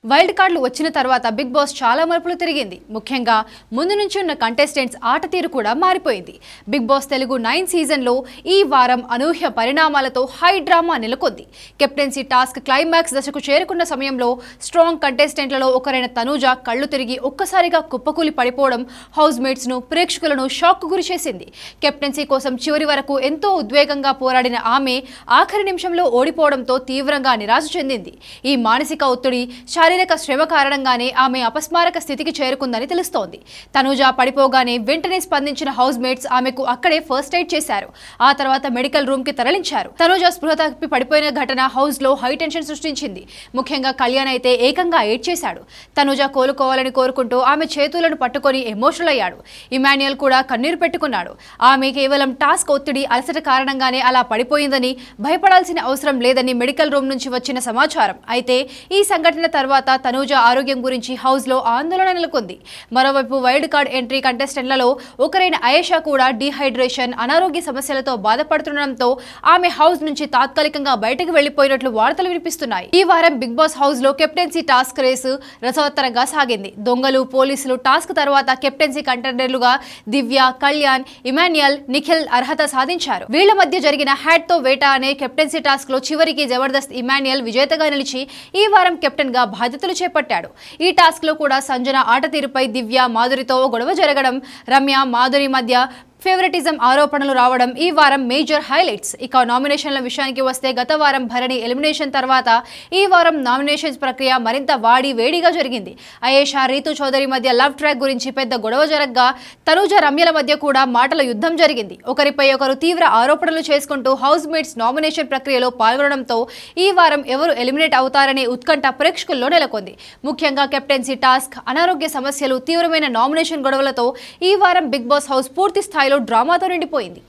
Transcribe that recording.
Wild కార్డులు వచ్చిన తర్వాత బిగ్ బాస్ చాలా మలుపులు తిరిగింది. ముఖ్యంగా ముందు నుంచి ఉన్న కంటెస్టెంట్స్ ఆట తీరు కూడా మారిపోయింది. బిగ్ బాస్ తెలుగు 9 సీజన్లో ఈ వారం అనూహ్య పరిణామాలతో హై డ్రామా నెలకొంది. కెప్టెన్సీ టాస్క్ క్లైమాక్స్ దశకు చేరుకున్న సమయంలో స్ట్రాంగ్ కంటెస్టెంట్లలో ఒకరైన తనూజ కళ్ళు తిరిగి ఒక్కసారిగా కుప్పకూలి పడిపోవడం హౌస్ మేట్స్ ను ప్రేక్షకులను షాక్ కు గురిచేసింది. కెప్టెన్సీ కోసం చివరి వరకు ఎంతో ఉద్వేగంగా పోరాడిన ఆమె ఆఖరి నిమిషంలో ఓడిపోవడంతో తీవ్రంగా నిరాశ చెందింది. ఈ మానసిక ఒత్తిడి శారీరక శ్రమ కారణంగానే ఆమె అపస్మారక స్థితికి చేరుకుందని తెలుస్తోంది. తనూజ పడిపోగానే వెంటనే స్పందించిన హౌస్ మేట్స్ ఆమెకు అక్కడే ఫస్ట్ ఎయిడ్ చేశారు. ఆ తర్వాత మెడికల్ రూమ్ కి తరలించారు. తనూజ స్పృహ తప్పి పడిపోయిన ఘటన హౌస్ లో హై టెన్షన్ సృష్టించింది. ముఖ్యంగా కళ్యాణ్ అయితే ఏకంగా ఎయిడ్ చేశాడు. తనూజ కోలుకోవాలని కోరుకుంటూ ఆమె చేతులను పట్టుకొని ఎమోషనల్ అయ్యాడు. ఇమాన్యుయల్ కూడా కన్నీరు పెట్టుకున్నాడు. ఆమె కేవలం టాస్క్ ఒత్తిడి అలసట కారణంగానే అలా పడిపోయిందని, భయపడాల్సిన అవసరం లేదని మెడికల్ రూమ్ నుంచి వచ్చిన సమాచారం. అయితే ఈ సంఘటన తర్వాత తనూజ ఆరోగ్యం గురించి హౌస్ లో ఆందోళన నెలకొంది. మరోవైపు వైల్డ్ కార్డ్ ఎంట్రీ కంటెస్టెంట్లలో ఒకరైన అయేషా కూడా డీహైడ్రేషన్, అనారోగ్య సమస్యలతో బాధపడుతుండటంతో ఆమె హౌస్ నుంచి తాత్కాలికంగా బయటకు వెళ్లిపోయినట్లు వార్తలు వినిపిస్తున్నాయి. ఈ వారం బిగ్ బాస్ హౌస్ లో కెప్టెన్సీ టాస్క్ రేసు రసవత్తరంగా సాగింది. దొంగలు, పోలీసులు టాస్క్ తర్వాత కెప్టెన్సీ కంటెండర్లుగా దివ్య, కళ్యాణ్, ఇమాన్యుయల్, నిఖిల్ అర్హత సాధించారు. వీళ్ల మధ్య జరిగిన హ్యాట్ తో వేట అనే కెప్టెన్సీ టాస్క్ లో చివరికి జబర్దస్త్ ఇమాన్యుయల్ విజేతగా నిలిచి ఈ వారం కెప్టెన్ గా బాధ్యతలు చేపట్టాడు. ఈ టాస్క్ లో కూడా సంజన ఆట తీరుపై దివ్య, మాధురితో గొడవ జరగడం, రమ్య, మాధురి మధ్య ఫేవరెటిజం ఆరోపణలు రావడం ఈ వారం మేజర్ హైలైట్స్. ఇక నామినేషన్ల విషయానికి వస్తే గత వారం భరణి ఎలిమినేషన్ తర్వాత ఈ వారం నామినేషన్స్ ప్రక్రియ మరింత వేడిగా జరిగింది. అయేషా, రీతు చౌదరి మధ్య లవ్ ట్రాక్ గురించి పెద్ద గొడవ జరగగా తనూజ, రమ్యల మధ్య కూడా మాటల యుద్ధం జరిగింది. ఒకరిపై ఒకరు తీవ్ర ఆరోపణలు చేసుకుంటూ హౌస్ మేట్స్ నామినేషన్ ప్రక్రియలో పాల్గొనడంతో ఈ వారం ఎవరు ఎలిమినేట్ అవుతారనే ఉత్కంఠ ప్రేక్షకుల్లో నెలకొంది. ముఖ్యంగా కెప్టెన్సీ టాస్క్, అనారోగ్య సమస్యలు, తీవ్రమైన నామినేషన్ గొడవలతో ఈ వారం బిగ్ బాస్ హౌస్ పూర్తి స్థాయిలో డ్రామాతో నిండిపోయింది.